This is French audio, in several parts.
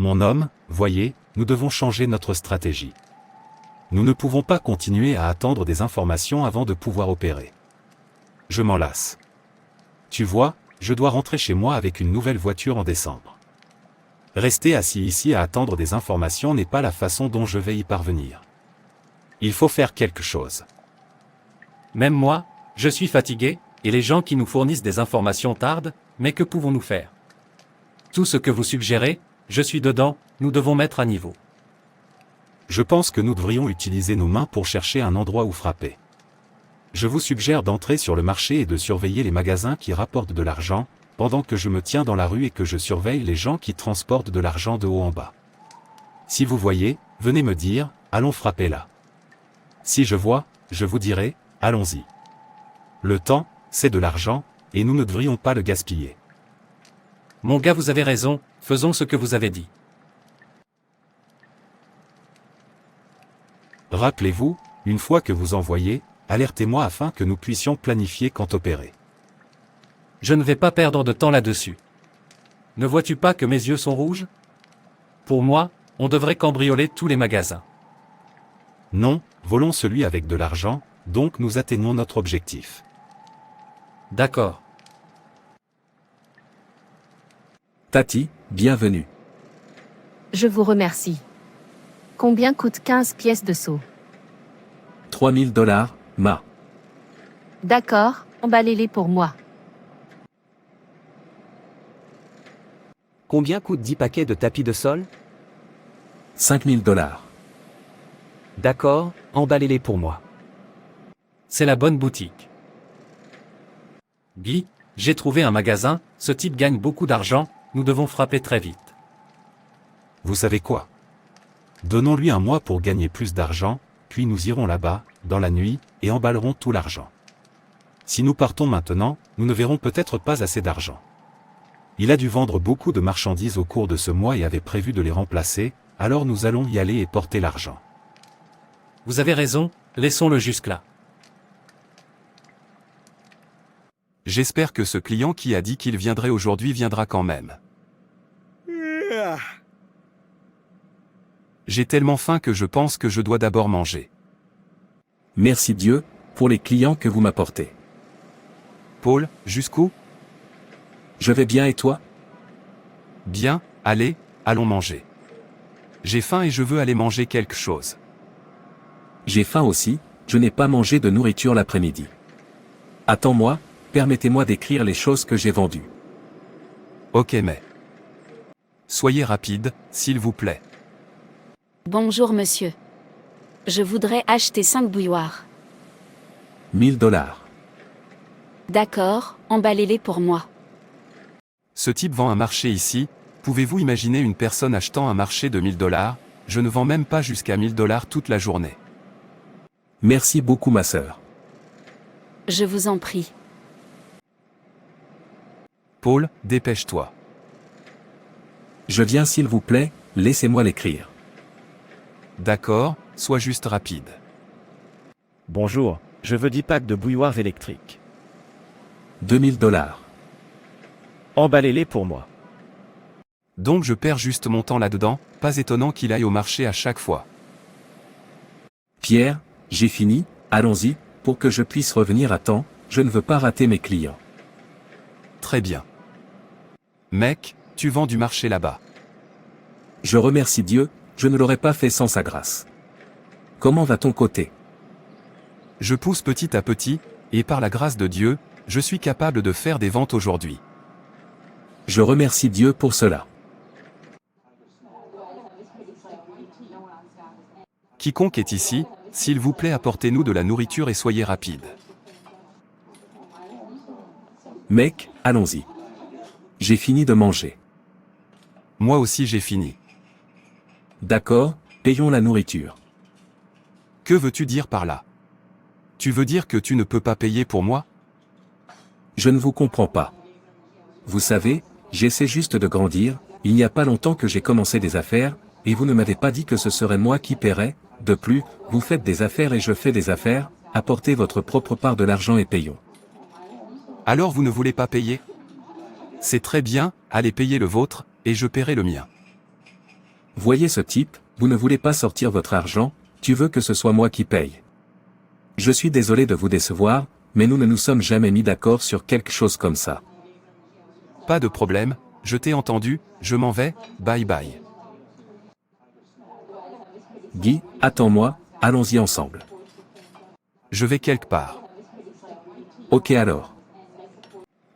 Mon homme, voyez, nous devons changer notre stratégie. Nous ne pouvons pas continuer à attendre des informations avant de pouvoir opérer. Je m'en lasse. Tu vois, je dois rentrer chez moi avec une nouvelle voiture en décembre. Rester assis ici à attendre des informations n'est pas la façon dont je vais y parvenir. Il faut faire quelque chose. Même moi, je suis fatigué, et les gens qui nous fournissent des informations tardent, mais que pouvons-nous faire? Tout ce que vous suggérez, je suis dedans, nous devons mettre à niveau. Je pense que nous devrions utiliser nos mains pour chercher un endroit où frapper. Je vous suggère d'entrer sur le marché et de surveiller les magasins qui rapportent de l'argent, pendant que je me tiens dans la rue et que je surveille les gens qui transportent de l'argent de haut en bas. Si vous voyez, venez me dire, allons frapper là. Si je vois, je vous dirai, allons-y. Le temps, c'est de l'argent, et nous ne devrions pas le gaspiller. Mon gars, vous avez raison, faisons ce que vous avez dit. Rappelez-vous, une fois que vous envoyez, alertez-moi afin que nous puissions planifier quand opérer. Je ne vais pas perdre de temps là-dessus. Ne vois-tu pas que mes yeux sont rouges? Pour moi, on devrait cambrioler tous les magasins. Non, volons celui avec de l'argent, donc nous atteignons notre objectif. D'accord. Tati, bienvenue. Je vous remercie. Combien coûte 15 pièces de seau? 3000 $, ma. D'accord, emballez-les pour moi. Combien coûtent 10 paquets de tapis de sol? 5000 $. D'accord, emballez-les pour moi. C'est la bonne boutique. Guy, j'ai trouvé un magasin, ce type gagne beaucoup d'argent, nous devons frapper très vite. Vous savez quoi? Donnons-lui un mois pour gagner plus d'argent, puis nous irons là-bas, dans la nuit, et emballerons tout l'argent. Si nous partons maintenant, nous ne verrons peut-être pas assez d'argent. Il a dû vendre beaucoup de marchandises au cours de ce mois et avait prévu de les remplacer, alors nous allons y aller et porter l'argent. Vous avez raison, laissons-le jusque-là. J'espère que ce client qui a dit qu'il viendrait aujourd'hui viendra quand même. J'ai tellement faim que je pense que je dois d'abord manger. Merci Dieu, pour les clients que vous m'apportez. Paul, jusqu'où? Je vais bien et toi? Bien, allez, allons manger. J'ai faim et je veux aller manger quelque chose. J'ai faim aussi, je n'ai pas mangé de nourriture l'après-midi. Attends-moi, permettez-moi d'écrire les choses que j'ai vendues. Ok mais. Soyez rapide, s'il vous plaît. Bonjour monsieur. Je voudrais acheter 5 bouilloires. 1000 $. D'accord, emballez-les pour moi. Ce type vend un marché ici, pouvez-vous imaginer une personne achetant un marché de 1000 $? Je ne vends même pas jusqu'à 1000 $ toute la journée. Merci beaucoup ma sœur. Je vous en prie. Paul, dépêche-toi. Je viens s'il vous plaît, laissez-moi l'écrire. D'accord, sois juste rapide. Bonjour, je veux 10 packs de bouilloires électriques. 2000 $. Emballez-les pour moi. Donc je perds juste mon temps là-dedans, pas étonnant qu'il aille au marché à chaque fois. Pierre, j'ai fini, allons-y, pour que je puisse revenir à temps, je ne veux pas rater mes clients. Très bien. Mec, tu vends du marché là-bas. Je remercie Dieu, je ne l'aurais pas fait sans sa grâce. Comment va ton côté? Je pousse petit à petit, et par la grâce de Dieu, je suis capable de faire des ventes aujourd'hui. Je remercie Dieu pour cela. Quiconque est ici, s'il vous plaît apportez-nous de la nourriture et soyez rapide. Mec, allons-y. J'ai fini de manger. Moi aussi j'ai fini. D'accord, payons la nourriture. Que veux-tu dire par là? Tu veux dire que tu ne peux pas payer pour moi? Je ne vous comprends pas. Vous savez, j'essaie juste de grandir, il n'y a pas longtemps que j'ai commencé des affaires, et vous ne m'avez pas dit que ce serait moi qui paierais, de plus, vous faites des affaires et je fais des affaires, apportez votre propre part de l'argent et payons. Alors vous ne voulez pas payer? C'est très bien, allez payer le vôtre, et je paierai le mien. Voyez ce type, vous ne voulez pas sortir votre argent, tu veux que ce soit moi qui paye. Je suis désolé de vous décevoir, mais nous ne nous sommes jamais mis d'accord sur quelque chose comme ça. Pas de problème, je t'ai entendu, je m'en vais, bye bye. Guy, attends-moi, allons-y ensemble. Je vais quelque part. Ok alors.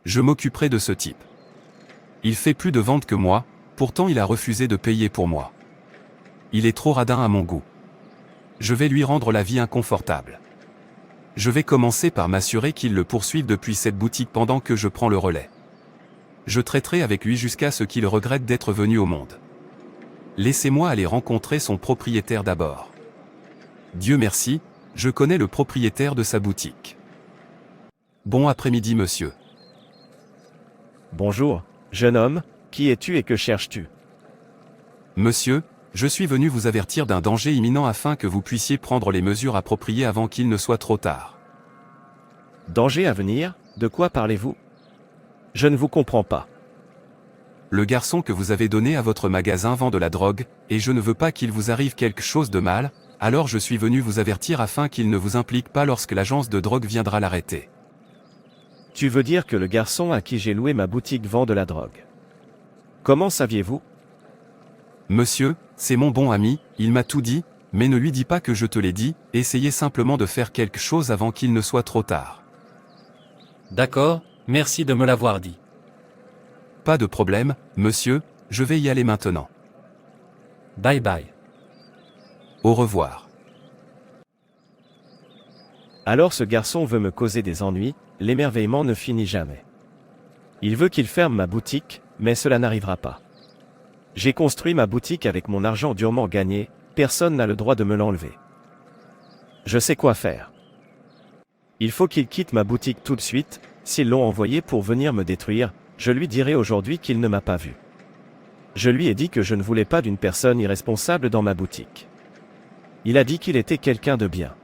Je m'occuperai de ce type. Il fait plus de ventes que moi, pourtant il a refusé de payer pour moi. Il est trop radin à mon goût. Je vais lui rendre la vie inconfortable. Je vais commencer par m'assurer qu'il le poursuive depuis cette boutique pendant que je prends le relais. Je traiterai avec lui jusqu'à ce qu'il regrette d'être venu au monde. Laissez-moi aller rencontrer son propriétaire d'abord. Dieu merci, je connais le propriétaire de sa boutique. Bon après-midi monsieur. Bonjour, jeune homme, qui es-tu et que cherches-tu? Monsieur, je suis venu vous avertir d'un danger imminent afin que vous puissiez prendre les mesures appropriées avant qu'il ne soit trop tard. Danger à venir? De quoi parlez-vous? Je ne vous comprends pas. Le garçon que vous avez donné à votre magasin vend de la drogue, et je ne veux pas qu'il vous arrive quelque chose de mal, alors je suis venu vous avertir afin qu'il ne vous implique pas lorsque l'agence de drogue viendra l'arrêter. Tu veux dire que le garçon à qui j'ai loué ma boutique vend de la drogue? Comment saviez-vous? Monsieur, c'est mon bon ami, il m'a tout dit, mais ne lui dis pas que je te l'ai dit, essayez simplement de faire quelque chose avant qu'il ne soit trop tard. D'accord, merci de me l'avoir dit. Pas de problème, monsieur, je vais y aller maintenant. Bye bye. Au revoir. Alors ce garçon veut me causer des ennuis, l'émerveillement ne finit jamais. Il veut qu'il ferme ma boutique, mais cela n'arrivera pas. J'ai construit ma boutique avec mon argent durement gagné, personne n'a le droit de me l'enlever. Je sais quoi faire. Il faut qu'il quitte ma boutique tout de suite, s'ils l'ont envoyé pour venir me détruire, je lui dirai aujourd'hui qu'il ne m'a pas vu. Je lui ai dit que je ne voulais pas d'une personne irresponsable dans ma boutique. Il a dit qu'il était quelqu'un de bien.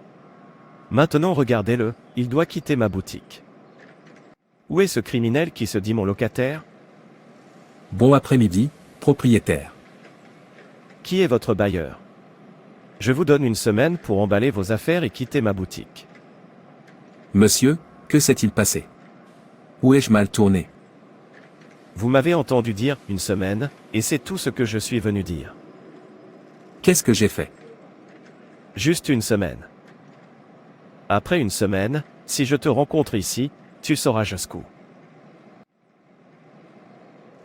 Maintenant regardez-le, il doit quitter ma boutique. Où est ce criminel qui se dit mon locataire? Bon après-midi, propriétaire. Qui est votre bailleur? Je vous donne une semaine pour emballer vos affaires et quitter ma boutique. Monsieur, que s'est-il passé? Où ai-je mal tourné? Vous m'avez entendu dire une semaine, et c'est tout ce que je suis venu dire. Qu'est-ce que j'ai fait? Juste une semaine. Après une semaine, si je te rencontre ici, tu sauras jusqu'où.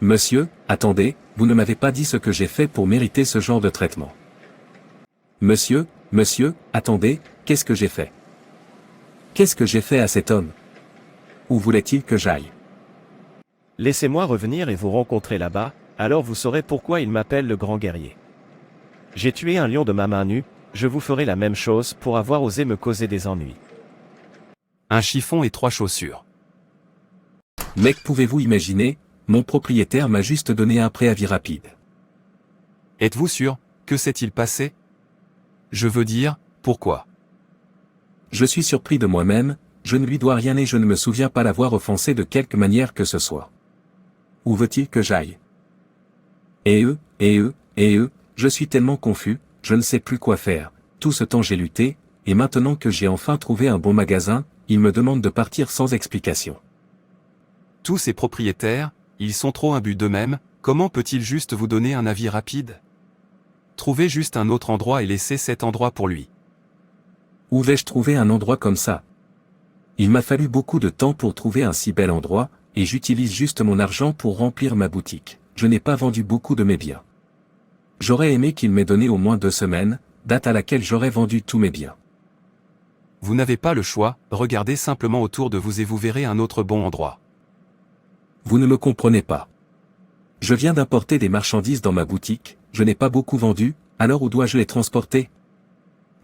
Monsieur, attendez, vous ne m'avez pas dit ce que j'ai fait pour mériter ce genre de traitement. Monsieur, attendez, qu'est-ce que j'ai fait? Qu'est-ce que j'ai fait à cet homme? Où voulait-il que j'aille? Laissez-moi revenir et vous rencontrer là-bas, alors vous saurez pourquoi il m'appelle le grand guerrier. J'ai tué un lion de ma main nue, je vous ferai la même chose pour avoir osé me causer des ennuis. Un chiffon et 3 chaussures. Mec, pouvez-vous imaginer, mon propriétaire m'a juste donné un préavis rapide. Êtes-vous sûr? Que s'est-il passé? Je veux dire, pourquoi? Je suis surpris de moi-même, je ne lui dois rien et je ne me souviens pas l'avoir offensé de quelque manière que ce soit. Où veut-il que j'aille? Et eux, je suis tellement confus, je ne sais plus quoi faire. Tout ce temps j'ai lutté, et maintenant que j'ai enfin trouvé un bon magasin, ils me demandent de partir sans explication. Tous ces propriétaires, ils sont trop imbus d'eux-mêmes, comment peut-il juste vous donner un avis rapide? Trouvez juste un autre endroit et laissez cet endroit pour lui. Où vais-je trouver un endroit comme ça? Il m'a fallu beaucoup de temps pour trouver un si bel endroit, et j'utilise juste mon argent pour remplir ma boutique. Je n'ai pas vendu beaucoup de mes biens. J'aurais aimé qu'il m'ait donné au moins 2 semaines, date à laquelle j'aurais vendu tous mes biens. Vous n'avez pas le choix, regardez simplement autour de vous et vous verrez un autre bon endroit. Vous ne me comprenez pas. Je viens d'importer des marchandises dans ma boutique, je n'ai pas beaucoup vendu, alors où dois-je les transporter?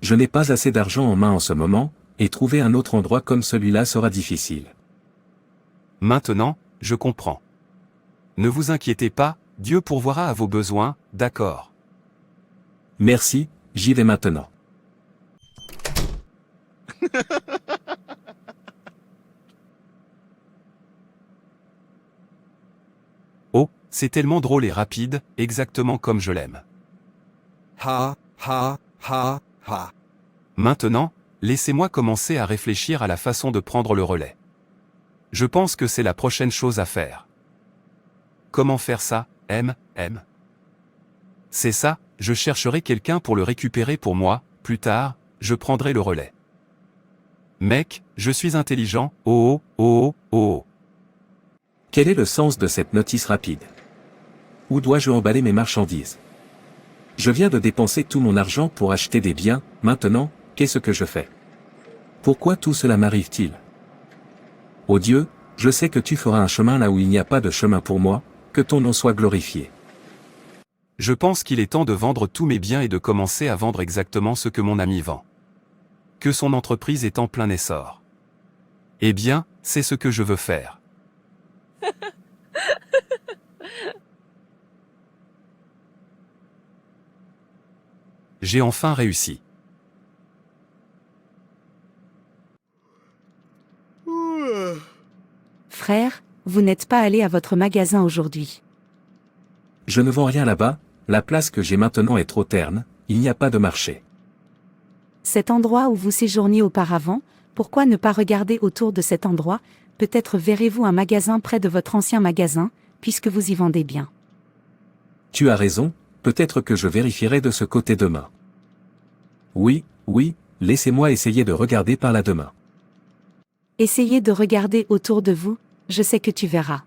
Je n'ai pas assez d'argent en main en ce moment, et trouver un autre endroit comme celui-là sera difficile. Maintenant, je comprends. Ne vous inquiétez pas, Dieu pourvoira à vos besoins, d'accord. Merci, j'y vais maintenant. Oh, c'est tellement drôle et rapide, exactement comme je l'aime. Ha, ha, ha, ha. Maintenant, laissez-moi commencer à réfléchir à la façon de prendre le relais. Je pense que c'est la prochaine chose à faire. Comment faire ça, M. C'est ça, je chercherai quelqu'un pour le récupérer pour moi, plus tard, je prendrai le relais. Mec, je suis intelligent, oh oh, oh oh, oh oh. Quel est le sens de cette notice rapide? Où dois-je emballer mes marchandises? Je viens de dépenser tout mon argent pour acheter des biens, maintenant, qu'est-ce que je fais? Pourquoi tout cela m'arrive-t-il? Ô Dieu, je sais que tu feras un chemin là où il n'y a pas de chemin pour moi, que ton nom soit glorifié. Je pense qu'il est temps de vendre tous mes biens et de commencer à vendre exactement ce que mon ami vend. Que son entreprise est en plein essor. Eh bien, c'est ce que je veux faire. J'ai enfin réussi. Frère, vous n'êtes pas allé à votre magasin aujourd'hui. Je ne vends rien là-bas, la place que j'ai maintenant est trop terne, il n'y a pas de marché. Cet endroit où vous séjourniez auparavant, pourquoi ne pas regarder autour de cet endroit? Peut-être verrez-vous un magasin près de votre ancien magasin, puisque vous y vendez bien. Tu as raison, peut-être que je vérifierai de ce côté demain. Oui, laissez-moi essayer de regarder par là demain. Essayez de regarder autour de vous, je sais que tu verras.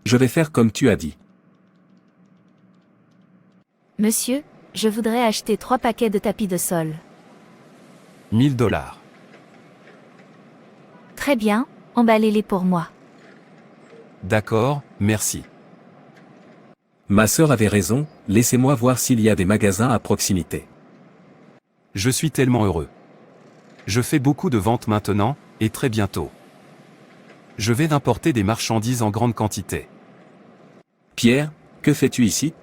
Je vais faire comme tu as dit. Monsieur, je voudrais acheter 3 paquets de tapis de sol. 1000 $. Très bien, emballez-les pour moi. D'accord, merci. Ma sœur avait raison, laissez-moi voir s'il y a des magasins à proximité. Je suis tellement heureux. Je fais beaucoup de ventes maintenant, et très bientôt. Je vais importer des marchandises en grande quantité. Pierre, que fais-tu ici?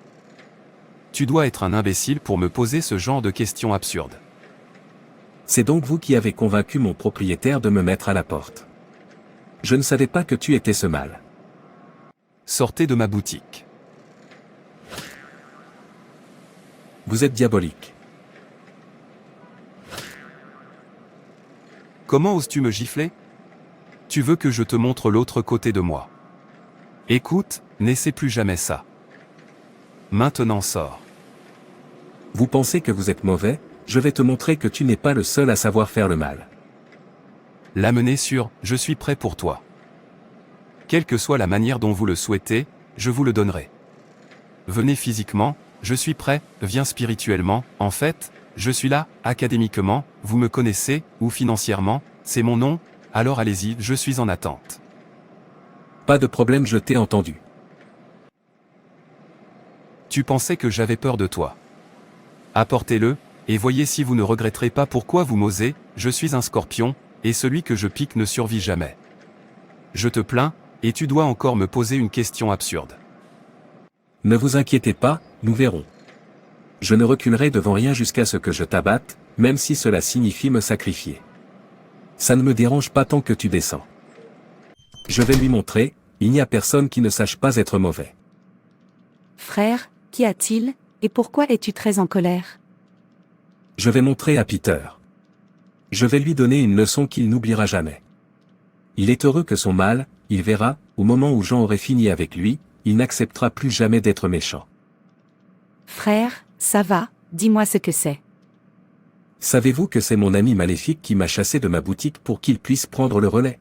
Tu dois être un imbécile pour me poser ce genre de questions absurdes. C'est donc vous qui avez convaincu mon propriétaire de me mettre à la porte. Je ne savais pas que tu étais ce mal. Sortez de ma boutique. Vous êtes diabolique. Comment oses-tu me gifler? Tu veux que je te montre l'autre côté de moi. Écoute, n'essaie plus jamais ça. Maintenant sors. Vous pensez que vous êtes mauvais? Je vais te montrer que tu n'es pas le seul à savoir faire le mal. L'amener sur « Je suis prêt pour toi ». Quelle que soit la manière dont vous le souhaitez, je vous le donnerai. Venez physiquement, je suis prêt, viens spirituellement, en fait, je suis là, académiquement, vous me connaissez, ou financièrement, c'est mon nom, alors allez-y, je suis en attente. Pas de problème, je t'ai entendu. Tu pensais que j'avais peur de toi. Apportez-le, et voyez si vous ne regretterez pas pourquoi vous m'osez, je suis un scorpion, et celui que je pique ne survit jamais. Je te plains, et tu dois encore me poser une question absurde. Ne vous inquiétez pas, nous verrons. Je ne reculerai devant rien jusqu'à ce que je t'abatte, même si cela signifie me sacrifier. Ça ne me dérange pas tant que tu descends. Je vais lui montrer, il n'y a personne qui ne sache pas être mauvais. Frère, qu'y a-t-il, et pourquoi es-tu très en colère? Je vais montrer à Peter. Je vais lui donner une leçon qu'il n'oubliera jamais. Il est heureux que son mal, il verra, au moment où Jean aurait fini avec lui, il n'acceptera plus jamais d'être méchant. Frère, ça va, dis-moi ce que c'est. Savez-vous que c'est mon ami maléfique qui m'a chassé de ma boutique pour qu'il puisse prendre le relais?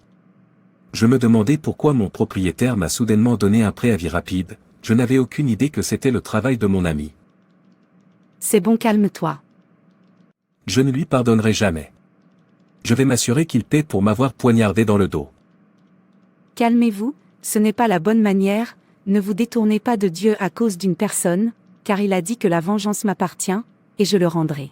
Je me demandais pourquoi mon propriétaire m'a soudainement donné un préavis rapide, je n'avais aucune idée que c'était le travail de mon ami. C'est bon, calme-toi. Je ne lui pardonnerai jamais. Je vais m'assurer qu'il paie pour m'avoir poignardé dans le dos. Calmez-vous, ce n'est pas la bonne manière, ne vous détournez pas de Dieu à cause d'une personne, car il a dit que la vengeance m'appartient, et je le rendrai.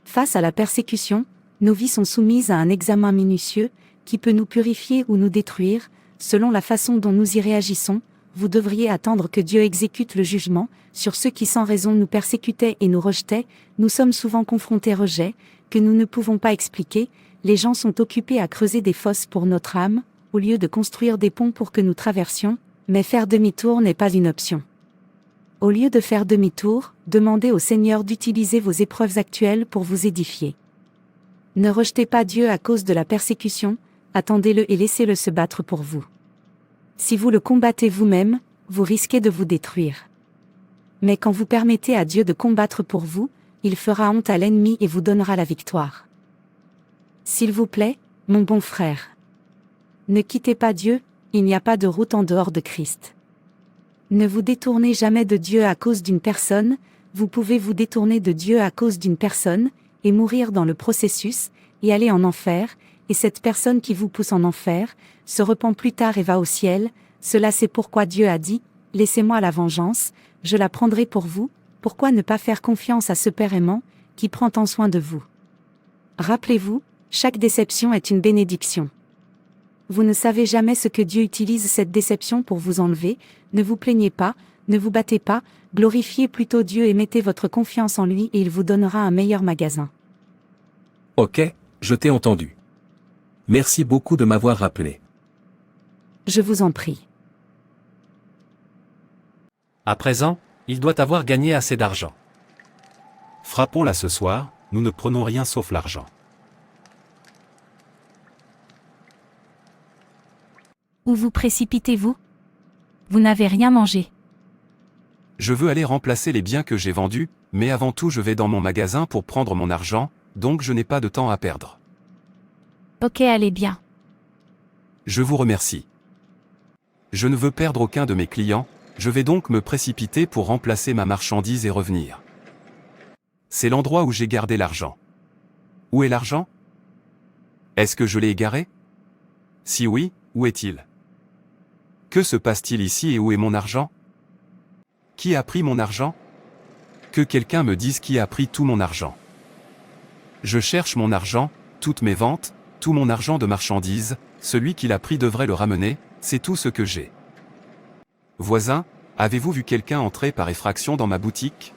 Face à la persécution, nos vies sont soumises à un examen minutieux, qui peut nous purifier ou nous détruire, selon la façon dont nous y réagissons. Vous devriez attendre que Dieu exécute le jugement sur ceux qui sans raison nous persécutaient et nous rejetaient. Nous sommes souvent confrontés à rejet, que nous ne pouvons pas expliquer. Les gens sont occupés à creuser des fosses pour notre âme, au lieu de construire des ponts pour que nous traversions, mais faire demi-tour n'est pas une option. Au lieu de faire demi-tour, demandez au Seigneur d'utiliser vos épreuves actuelles pour vous édifier. Ne rejetez pas Dieu à cause de la persécution, attendez-le et laissez-le se battre pour vous. Si vous le combattez vous-même, vous risquez de vous détruire. Mais quand vous permettez à Dieu de combattre pour vous, il fera honte à l'ennemi et vous donnera la victoire. S'il vous plaît, mon bon frère. Ne quittez pas Dieu, il n'y a pas de route en dehors de Christ. Ne vous détournez jamais de Dieu à cause d'une personne, vous pouvez vous détourner de Dieu à cause d'une personne, et mourir dans le processus, et aller en enfer, et cette personne qui vous pousse en enfer, se repent plus tard et va au ciel, cela c'est pourquoi Dieu a dit, « Laissez-moi la vengeance, je la prendrai pour vous », pourquoi ne pas faire confiance à ce Père aimant, qui prend en soin de vous. Rappelez-vous, chaque déception est une bénédiction. Vous ne savez jamais ce que Dieu utilise cette déception pour vous enlever, ne vous plaignez pas, ne vous battez pas, glorifiez plutôt Dieu et mettez votre confiance en lui et il vous donnera un meilleur magasin. Ok, je t'ai entendu. Merci beaucoup de m'avoir rappelé. Je vous en prie. À présent, il doit avoir gagné assez d'argent. Frappons-la ce soir, nous ne prenons rien sauf l'argent. Où vous précipitez-vous? Vous n'avez rien mangé. Je veux aller remplacer les biens que j'ai vendus, mais avant tout je vais dans mon magasin pour prendre mon argent, donc je n'ai pas de temps à perdre. Ok, allez bien. Je vous remercie. Je ne veux perdre aucun de mes clients, je vais donc me précipiter pour remplacer ma marchandise et revenir. C'est l'endroit où j'ai gardé l'argent. Où est l'argent? Est-ce que je l'ai égaré? Si oui, où est-il? Que se passe-t-il ici et où est mon argent? Qui a pris mon argent? Que quelqu'un me dise qui a pris tout mon argent. Je cherche mon argent, toutes mes ventes, tout mon argent de marchandises, celui qui l'a pris devrait le ramener, c'est tout ce que j'ai. Voisin, avez-vous vu quelqu'un entrer par effraction dans ma boutique?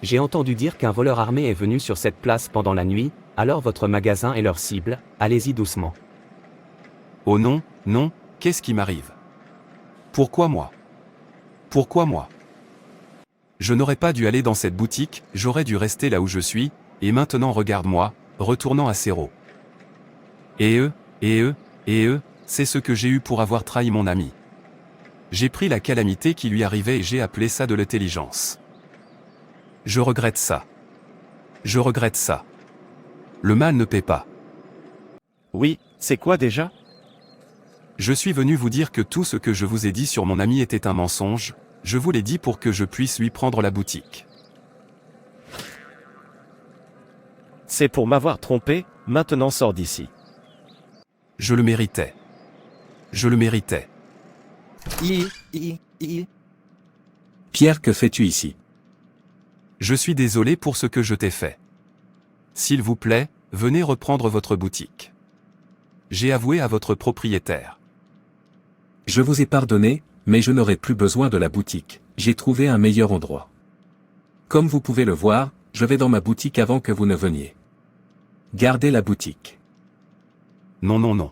J'ai entendu dire qu'un voleur armé est venu sur cette place pendant la nuit, alors votre magasin est leur cible, allez-y doucement. Oh non, non, qu'est-ce qui m'arrive? Pourquoi moi? Pourquoi moi? Je n'aurais pas dû aller dans cette boutique, j'aurais dû rester là où je suis, et maintenant regarde-moi, retournant à zéro. Et eux, c'est ce que j'ai eu pour avoir trahi mon ami. J'ai pris la calamité qui lui arrivait et j'ai appelé ça de l'intelligence. Je regrette ça. Je regrette ça. Le mal ne paie pas. Oui, c'est quoi déjà? Je suis venu vous dire que tout ce que je vous ai dit sur mon ami était un mensonge, je vous l'ai dit pour que je puisse lui prendre la boutique. C'est pour m'avoir trompé, maintenant sors d'ici. Je le méritais. Je le méritais. Pierre, que fais-tu ici? Je suis désolé pour ce que je t'ai fait. S'il vous plaît, venez reprendre votre boutique. J'ai avoué à votre propriétaire. Je vous ai pardonné, mais je n'aurai plus besoin de la boutique, j'ai trouvé un meilleur endroit. Comme vous pouvez le voir, je vais dans ma boutique avant que vous ne veniez. Gardez la boutique. Non, non, non.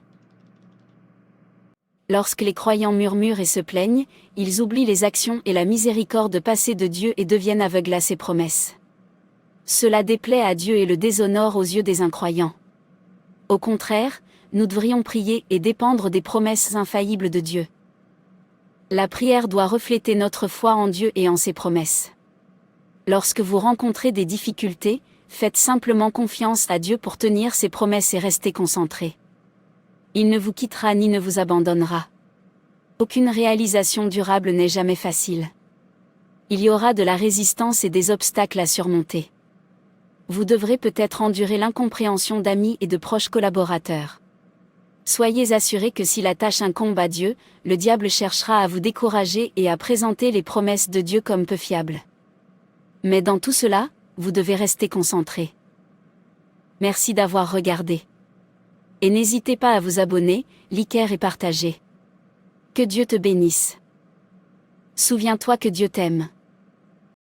Lorsque les croyants murmurent et se plaignent, ils oublient les actions et la miséricorde passée de Dieu et deviennent aveugles à ses promesses. Cela déplaît à Dieu et le déshonore aux yeux des incroyants. Au contraire, nous devrions prier et dépendre des promesses infaillibles de Dieu. La prière doit refléter notre foi en Dieu et en ses promesses. Lorsque vous rencontrez des difficultés, faites simplement confiance à Dieu pour tenir ses promesses et rester concentrés. Il ne vous quittera ni ne vous abandonnera. Aucune réalisation durable n'est jamais facile. Il y aura de la résistance et des obstacles à surmonter. Vous devrez peut-être endurer l'incompréhension d'amis et de proches collaborateurs. Soyez assurés que si la tâche incombe à Dieu, le diable cherchera à vous décourager et à présenter les promesses de Dieu comme peu fiables. Mais dans tout cela, vous devez rester concentrés. Merci d'avoir regardé. Et n'hésitez pas à vous abonner, liker et partager. Que Dieu te bénisse. Souviens-toi que Dieu t'aime.